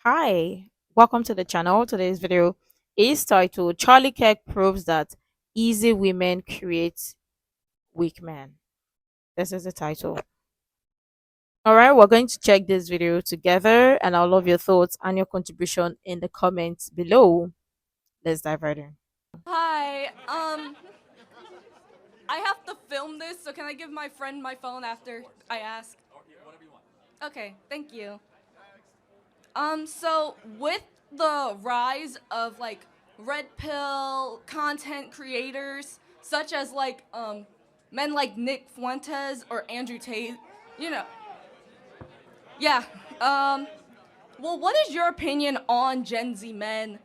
Hi, welcome to the channel. Today's video is titled Charlie Kirk proves that easy women create weak men. This is the title. All right, we're going to check this video together and I'll love your thoughts and your contribution in the comments below. Let's dive right in. Hi. I have to film this, so can I give my friend my phone after I ask? Okay, thank you. So with the rise of red pill content creators, such as men like Nick Fuentes or Andrew Tate, you know, yeah. Well, what is your opinion on Gen Z men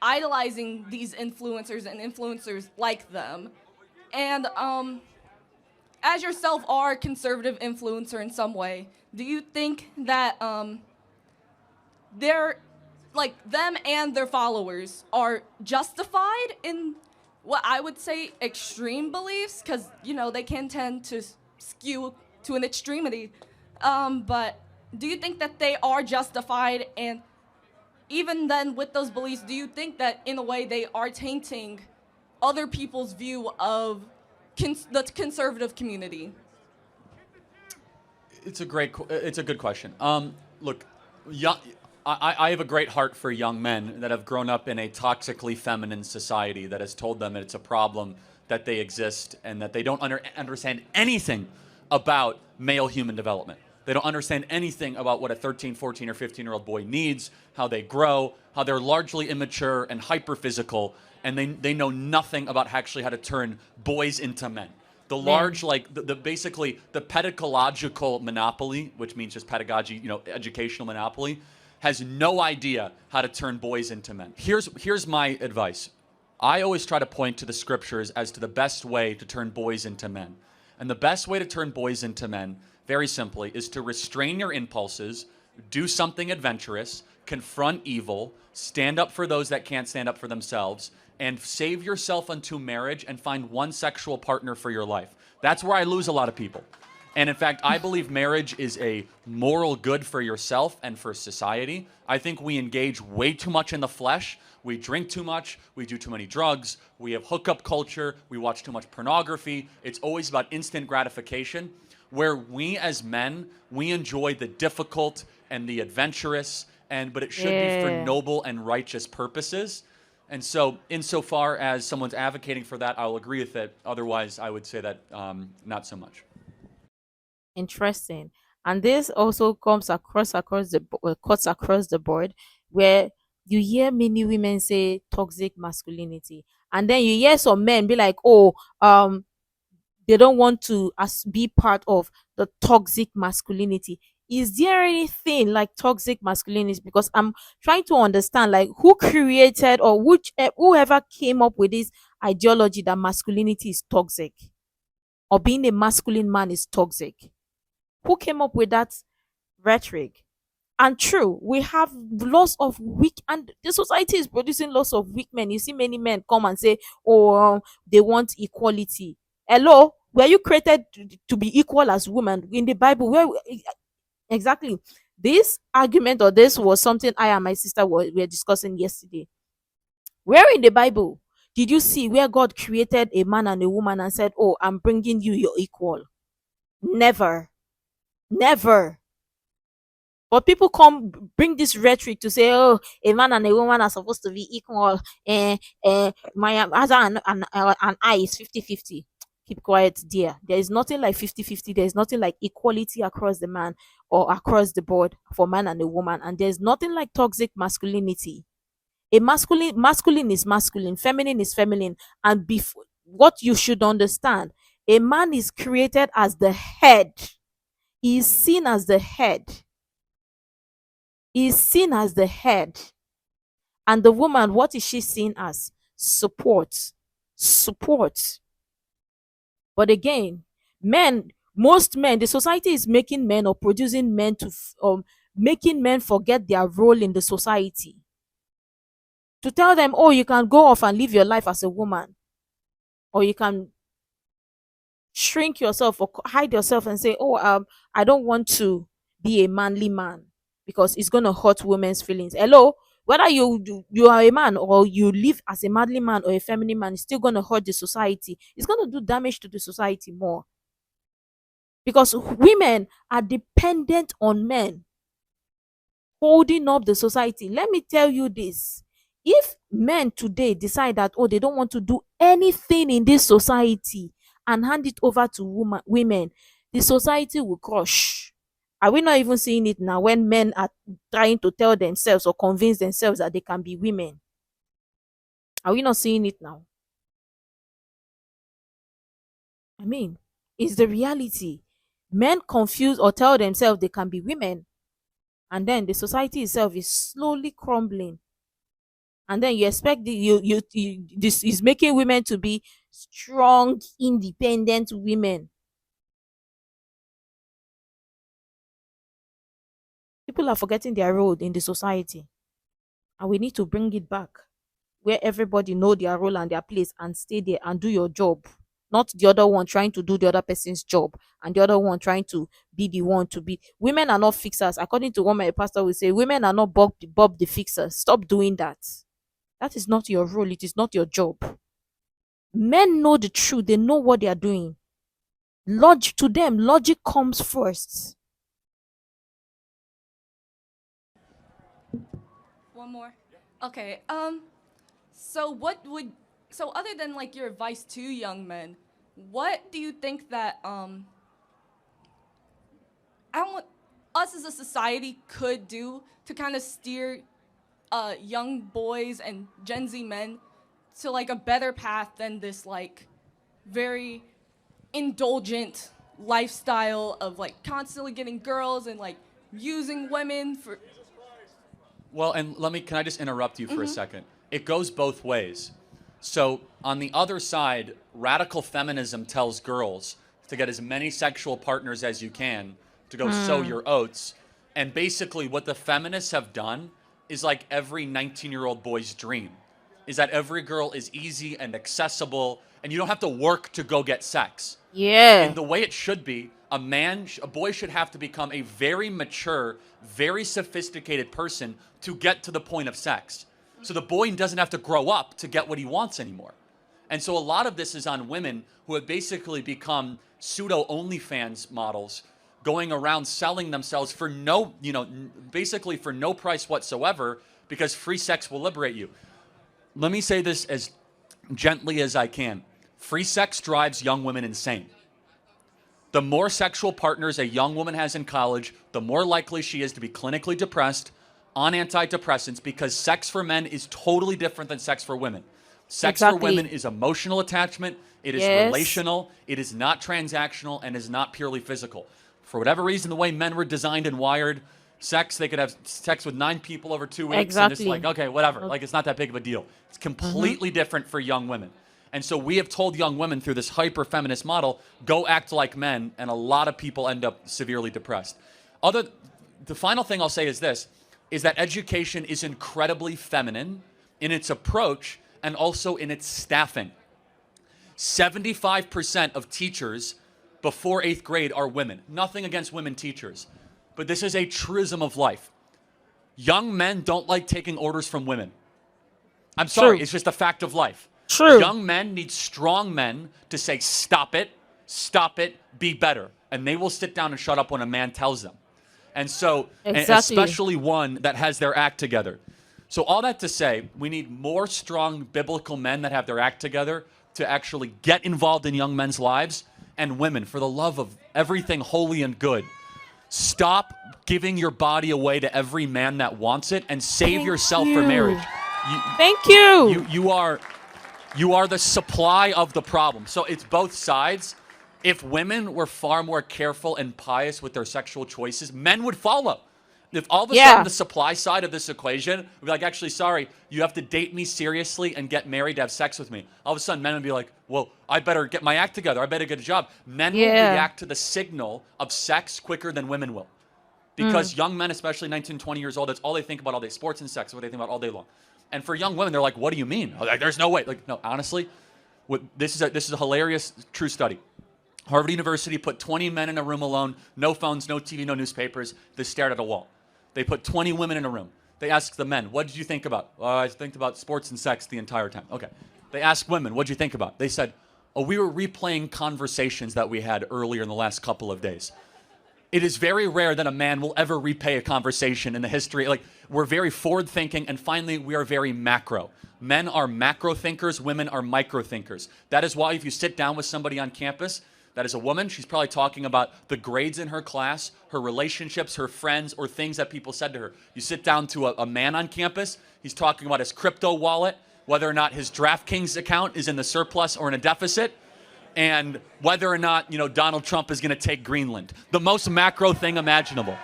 idolizing these influencers and influencers like them? And as yourself are a conservative influencer in some way, do you think that they're like them and their followers are justified in what I would say extreme beliefs? Because they can tend to skew to an extremity. But do you think that they are justified? And even then, with those beliefs, do you think that in a way they are tainting other people's view of the conservative community? It's a good question. Look, young, I have a great heart for young men that have grown up in a toxically feminine society that has told them that it's a problem that they exist and that they don't understand anything about male human development. They don't understand anything about what a 13, 14, or 15-year-old boy needs, how they grow, how they're largely immature and hyper-physical, and they know nothing about actually how to turn boys into men. The Man, large, like the basically the pedagogical monopoly, which means just pedagogy, educational monopoly, has no idea how to turn boys into men. Here's my advice. I always try to point to the scriptures as to the best way to turn boys into men. And the best way to turn boys into men, very simply, is to restrain your impulses, do something adventurous, confront evil, stand up for those that can't stand up for themselves, and save yourself unto marriage and find one sexual partner for your life. That's where I lose a lot of people. And in fact, I believe marriage is a moral good for yourself and for society. I think we engage way too much in the flesh. We drink too much. We do too many drugs. We have hookup culture. We watch too much pornography. It's always about instant gratification, where we as men, we enjoy the difficult and the adventurous, but it should be for yeah. noble and righteous purposes. And so, insofar as someone's advocating for that, I'll agree with it. Otherwise, I would say that not so much. Interesting. And this also comes cuts across the board, where you hear many women say toxic masculinity, and then you hear some men be like, "Oh, they don't want to be part of the toxic masculinity." Is there anything like toxic masculinity? Because I'm trying to understand, like, who created or whoever came up with this ideology that masculinity is toxic or being a masculine man is toxic. Who came up with that rhetoric? And true, we have lots of weak, and the society is producing lots of weak men. You see many men come and say, "Oh, they want equality." Hello, were you created to be equal as women in the Bible? Where exactly? This argument or this was something I and my sister were discussing yesterday. Where in the Bible did you see where God created a man and a woman and said, "Oh, I'm bringing you your equal"? Never, never. But people come bring this rhetoric to say, "Oh, a man and a woman are supposed to be equal. My husband and I is 50-50." Keep quiet, dear. There is nothing like 50-50. There is nothing like equality across the man or across the board for man and a woman. And there's nothing like toxic masculinity. A masculine is masculine, feminine is feminine. And before, what you should understand, a man is created as the head. He is seen as the head. He is seen as the head. And the woman, what is she seen as? Support. Support. But again, most men, the society is making men or producing men making men forget their role in the society. To tell them, "Oh, you can go off and live your life as a woman, or you can shrink yourself or hide yourself and say, "Oh, I don't want to be a manly man." because it's going to hurt women's feelings. Hello, whether you are a man or you live as a manly man or a feminine man, it's still going to hurt the society. It's going to do damage to the society more, because women are dependent on men holding up the society. Let me tell you this. If men today decide that, oh, they don't want to do anything in this society and hand it over to women, the society will crush. Are we not even seeing it now when men are trying to tell themselves or convince themselves that they can be women? Are we not seeing it now? I mean, it's the reality. Men confuse or tell themselves they can be women, and then the society itself is slowly crumbling. And then you expect this is making women to be strong, independent women. People are forgetting their role in the society, and we need to bring it back where everybody know their role and their place and stay there and do your job, not the other one trying to do the other person's job and the other one trying to be the one to be. Women are not fixers. According to what my pastor will say, women are not Bob the fixer. Stop doing that. That is not your role. It is not your job. Men know the truth. They know what they are doing. To them, logic comes first. One more. Okay. So other than like your advice to young men, what do you think that I don't want us as a society could do to kind of steer young boys and Gen Z men to like a better path than this like very indulgent lifestyle of like constantly getting girls and like using women for. Well, and can I just interrupt you for a second? It goes both ways. So on the other side, radical feminism tells girls to get as many sexual partners as you can, to go sow your oats. And basically what the feminists have done is like every 19-year-old boy's dream, is that every girl is easy and accessible, and you don't have to work to go get sex. Yeah. And the way it should be, a boy should have to become a very mature, very sophisticated person to get to the point of sex. So the boy doesn't have to grow up to get what he wants anymore. And so a lot of this is on women who have basically become pseudo OnlyFans models, going around selling themselves for basically for no price whatsoever, because free sex will liberate you. Let me say this as gently as I can. Free sex drives young women insane. The more sexual partners a young woman has in college, the more likely she is to be clinically depressed, on antidepressants, because sex for men is totally different than sex for women. Sex for women is emotional attachment, it is relational, it is not transactional, and is not purely physical. For whatever reason, the way men were designed and wired, they could have sex with 9 people over 2 weeks, and it's like, okay, whatever, like it's not that big of a deal. It's completely different for young women. And so we have told young women through this hyper-feminist model, go act like men, and a lot of people end up severely depressed. The final thing I'll say is this, is that education is incredibly feminine in its approach and also in its staffing. 75% of teachers before 8th grade are women. Nothing against women teachers, but this is a truism of life. Young men don't like taking orders from women. I'm sorry, it's just a fact of life. True. Young men need strong men to say, stop it, be better. And they will sit down and shut up when a man tells them. And so, and especially one that has their act together. So all that to say, we need more strong biblical men that have their act together to actually get involved in young men's lives. And women, for the love of everything holy and good, stop giving your body away to every man that wants it, and save yourself for marriage. Thank you. You are the supply of the problem. So it's both sides. If women were far more careful and pious with their sexual choices, men would follow. If all of a sudden the supply side of this equation would be like, actually, sorry, you have to date me seriously and get married to have sex with me. All of a sudden, men would be like, well, I better get my act together. I better get a job. Men will react to the signal of sex quicker than women will. Because young men, especially 19, 20 years old, that's all they think about all day. Sports and sex, what they think about all day long. And for young women, they're like, what do you mean? Like, there's no way. Like, no, honestly, this is a hilarious true study. Harvard University put 20 men in a room alone, no phones, no TV, no newspapers. They stared at a wall. They put 20 women in a room. They asked the men, what did you think about? I think about sports and sex the entire time. Okay. They asked women, what did you think about? They said, oh, we were replaying conversations that we had earlier in the last couple of days. It is very rare that a man will ever repay a conversation in the history. Like, we're very forward thinking, and finally, we are very macro. Men are macro thinkers, women are micro thinkers. That is why if you sit down with somebody on campus that is a woman, she's probably talking about the grades in her class, her relationships, her friends, or things that people said to her. You sit down to a man on campus, he's talking about his crypto wallet, whether or not his DraftKings account is in the surplus or in a deficit, and whether or not, Donald Trump is going to take Greenland. The most macro thing imaginable.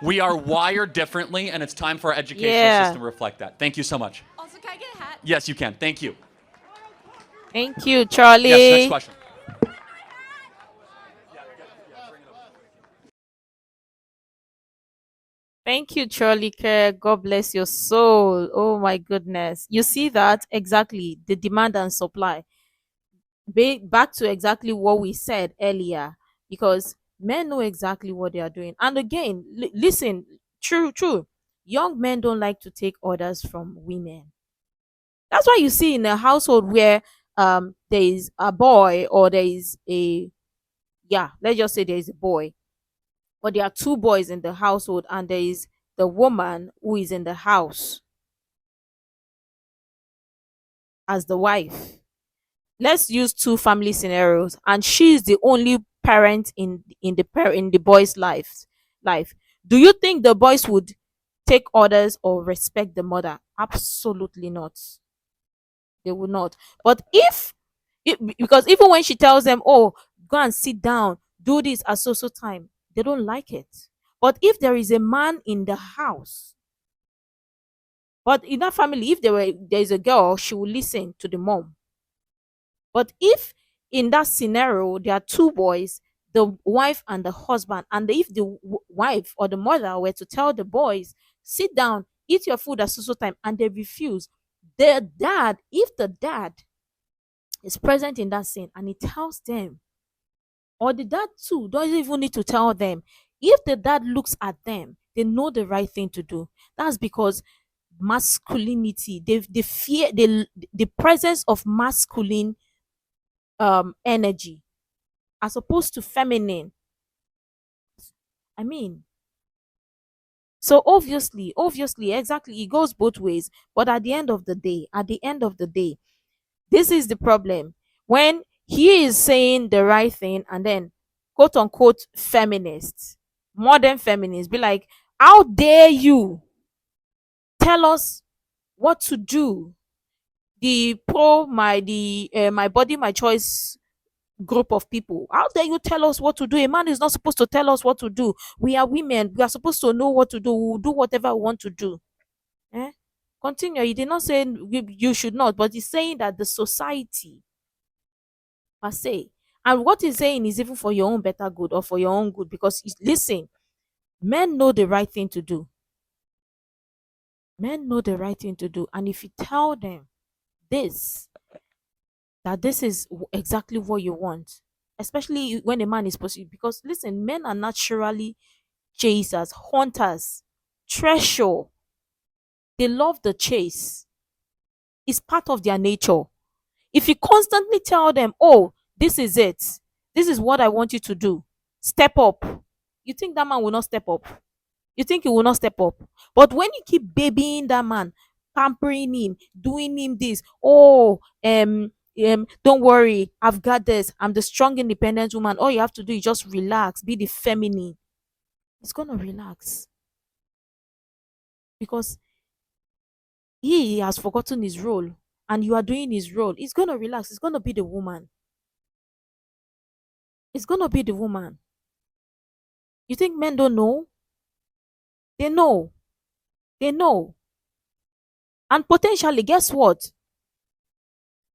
We are wired differently, and it's time for our educational system to reflect that. Thank you so much. Also, can I get a hat? Yes, you can. Thank you. Thank you, Charlie. Yes, next question. Thank you, Charlie Kirk. God bless your soul. Oh my goodness. You see that? Exactly. The demand and supply. Back to exactly what we said earlier, because men know exactly what they are doing. And again, listen, true, true. Young men don't like to take orders from women. That's why you see in a household where there is a boy, or there is a, yeah, let's just say there is a boy, but there are two boys in the household, and there is the woman who is in the house as the wife. Let's use two family scenarios, and she is the only parent in the boy's life. Do you think the boys would take orders or respect the mother? Absolutely not. They would not. But because even when she tells them, oh, go and sit down, do this at so time, they don't like it. But if there is a man in the house, but in that family, if there is a girl, she will listen to the mom. But if in that scenario there are two boys, the wife and the husband, and if the wife or the mother were to tell the boys, sit down, eat your food at so time, and they refuse, the dad, if the dad is present in that scene and he tells them, or the dad too doesn't even need to tell them, if the dad looks at them, they know the right thing to do. That's because masculinity, they fear the presence of masculine energy as opposed to feminine. I mean, so obviously, exactly, it goes both ways. But at the end of the day, this is the problem. When he is saying the right thing, and then quote unquote feminists, modern feminists, be like, how dare you tell us what to do? The pro my the my body my choice group of people, how dare you tell us what to do? A man is not supposed to tell us what to do. We are women, we are supposed to know what to do. We will do whatever we want to do. eh? Continue. He did not say you should not, but he's saying that the society per se, and what he's saying is even for your own better good, or for your own good, because listen, men know the right thing to do. Men know the right thing to do, and if you tell them this, that this is exactly what you want, especially when a man is pursued, because listen, men are naturally chasers, hunters, treasure. They love the chase. It's part of their nature. If you constantly tell them, oh, this is it, this is what I want you to do, step up, you think that man will not step up? You think he will not step up? But when you keep babying that man, pampering him, doing him this, oh, don't worry, I've got this, I'm the strong, independent woman. All you have to do is just relax, be the feminine. It's gonna relax because he has forgotten his role, and you are doing his role. It's gonna relax. It's gonna be the woman. It's gonna be the woman. You think men don't know? They know. They know. And potentially, guess what?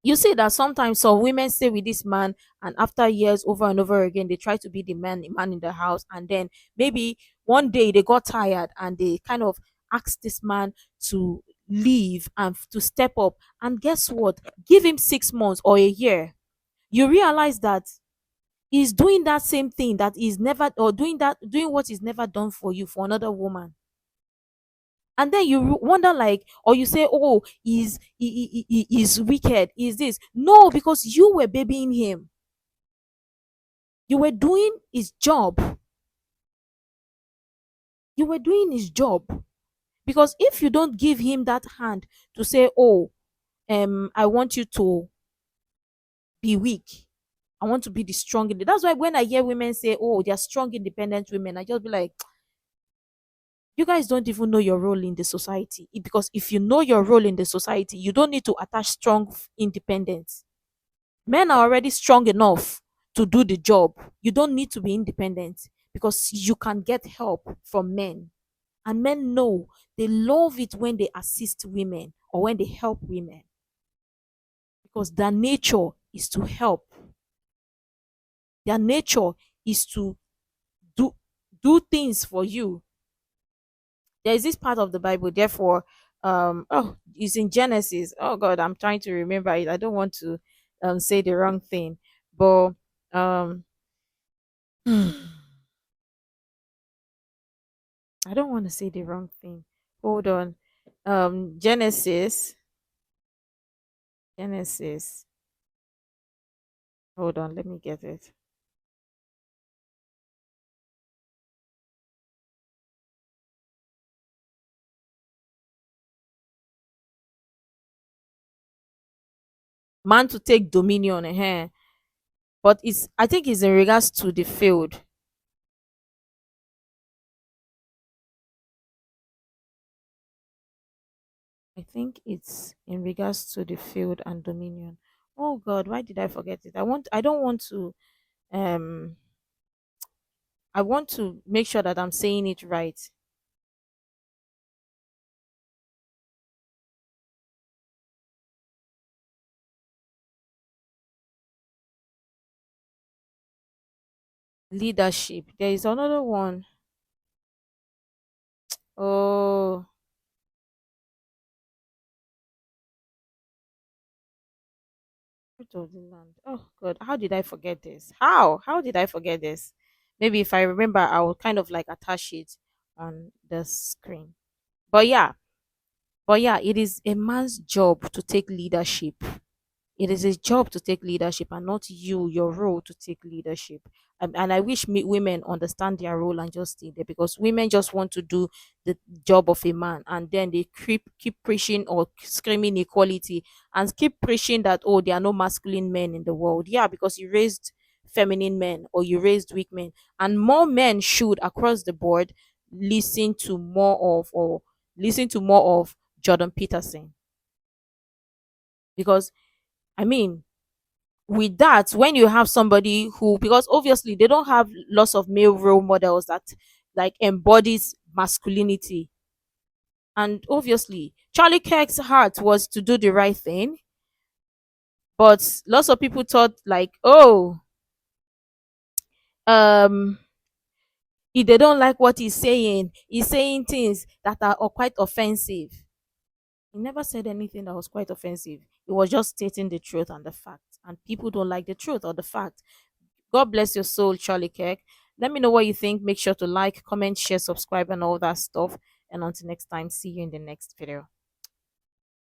You see that sometimes some women stay with this man, and after years, over and over again, they try to be the man in the house, and then maybe one day they got tired and they kind of asked this man to leave and to step up. And guess what? Give him 6 months or a year. You realize that he's doing that same thing that is never, or doing what is never done for you for another woman. And then you wonder, like, or you say, oh, he's wicked, is this? No, because you were babying him. You were doing his job. You were doing his job. Because if you don't give him that hand to say, oh, I want you to be weak, I want to be the strong. That's why when I hear women say, oh, they're strong, independent women, I just be like, you guys don't even know your role in the society. Because if you know your role in the society, you don't need to attach strong independence. Men are already strong enough to do the job. You don't need to be independent because you can get help from men. And men know, they love it when they assist women or when they help women, because their nature is to help. Their nature is to do things for you. There is this part of the Bible, therefore, it's in Genesis. Oh God, I'm trying to remember it. I don't want to say the wrong thing. But um I don't want to say the wrong thing. Hold on. Genesis. Genesis. Hold on, let me get it. Man to take dominion, but it's, I think it's in regards to the field. I think it's in regards to the field and dominion. Oh God, why did I forget it? I don't want to um I want to make sure that I'm saying it right. Leadership. There is another one. Oh, fruit of the land. Oh God, how did I forget this? How did I forget this? Maybe if I remember, I will kind of like attach it on the screen. But yeah, it is a man's job to take leadership. It is a job to take leadership, and not you, your role to take leadership. And I wish women understand their role and just stay there, because women just want to do the job of a man, and then they keep preaching or screaming equality, and keep preaching that, oh, there are no masculine men in the world. Yeah, because you raised feminine men or you raised weak men, and more men should, across the board, listen to more of, or listen to more of Jordan Peterson. Because I mean, with that, when you have somebody who, because obviously they don't have lots of male role models that like embodies masculinity, and obviously Charlie Kirk's heart was to do the right thing, but lots of people thought like, oh, um if they don't like what he's saying things that are quite offensive. He never said anything that was quite offensive. He was just stating the truth and the fact, and people don't like the truth or the fact. God bless your soul, Charlie Kirk. Let me know what you think. Make sure to like, comment, share, subscribe, and all that stuff. And until next time, see you in the next video.